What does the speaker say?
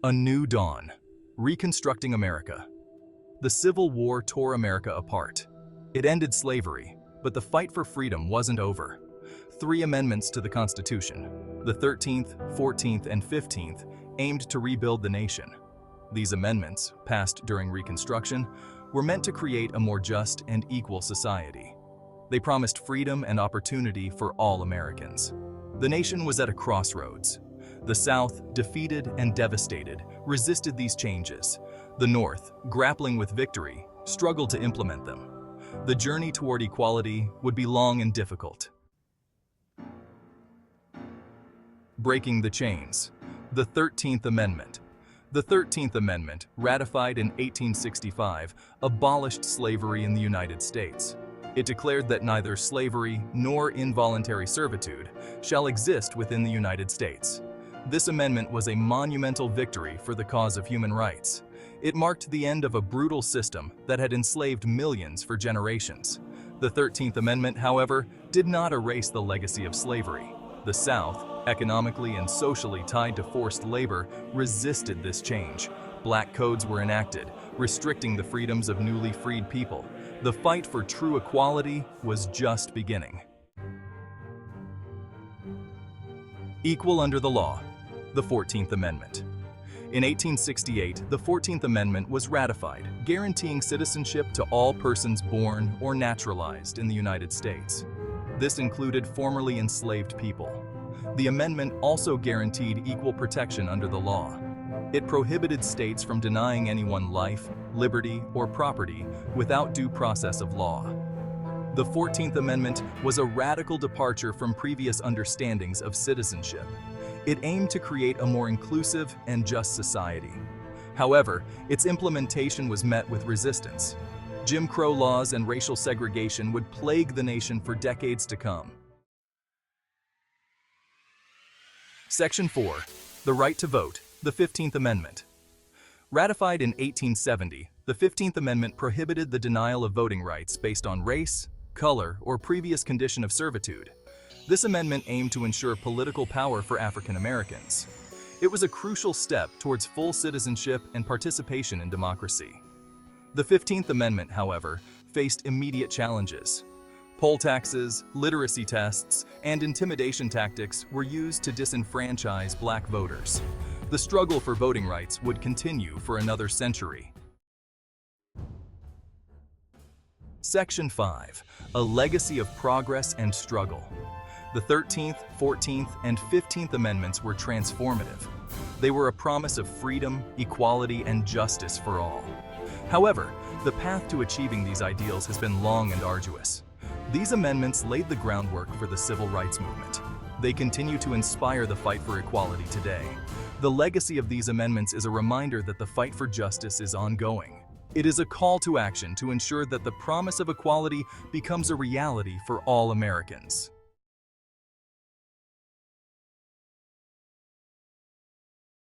A New Dawn. Reconstructing America. The Civil War tore America apart. It ended slavery, but the fight for freedom wasn't over. 3 amendments to the Constitution, the 13th, 14th, and 15th, aimed to rebuild the nation. These amendments, passed during Reconstruction, were meant to create a more just and equal society. They promised freedom and opportunity for all Americans. The nation was at a crossroads. The South, defeated and devastated, resisted these changes. The North, grappling with victory, struggled to implement them. The journey toward equality would be long and difficult. Breaking the chains. The 13th Amendment. The 13th Amendment, ratified in 1865, abolished slavery in the United States. It declared that neither slavery nor involuntary servitude shall exist within the United States. This amendment was a monumental victory for the cause of human rights. It marked the end of a brutal system that had enslaved millions for generations. The 13th Amendment, however, did not erase the legacy of slavery. The South, economically and socially tied to forced labor, resisted this change. Black codes were enacted, restricting the freedoms of newly freed people. The fight for true equality was just beginning. Equal under the law. The 14th Amendment. In 1868, the 14th Amendment was ratified, guaranteeing citizenship to all persons born or naturalized in the United States. This included formerly enslaved people. The amendment also guaranteed equal protection under the law. It prohibited states from denying anyone life, liberty, or property without due process of law. The 14th Amendment was a radical departure from previous understandings of citizenship. It aimed to create a more inclusive and just society. However, its implementation was met with resistance. Jim Crow laws and racial segregation would plague the nation for decades to come. Section 4. The Right to Vote, the 15th Amendment. Ratified in 1870, the 15th Amendment prohibited the denial of voting rights based on race, color, or previous condition of servitude. This amendment aimed to ensure political power for African Americans. It was a crucial step towards full citizenship and participation in democracy. The 15th Amendment, however, faced immediate challenges. Poll taxes, literacy tests, and intimidation tactics were used to disenfranchise black voters. The struggle for voting rights would continue for another century. Section 5. A Legacy of Progress and Struggle. The 13th, 14th, and 15th Amendments were transformative. They were a promise of freedom, equality, and justice for all. However, the path to achieving these ideals has been long and arduous. These amendments laid the groundwork for the civil rights movement. They continue to inspire the fight for equality today. The legacy of these amendments is a reminder that the fight for justice is ongoing. It is a call to action to ensure that the promise of equality becomes a reality for all Americans.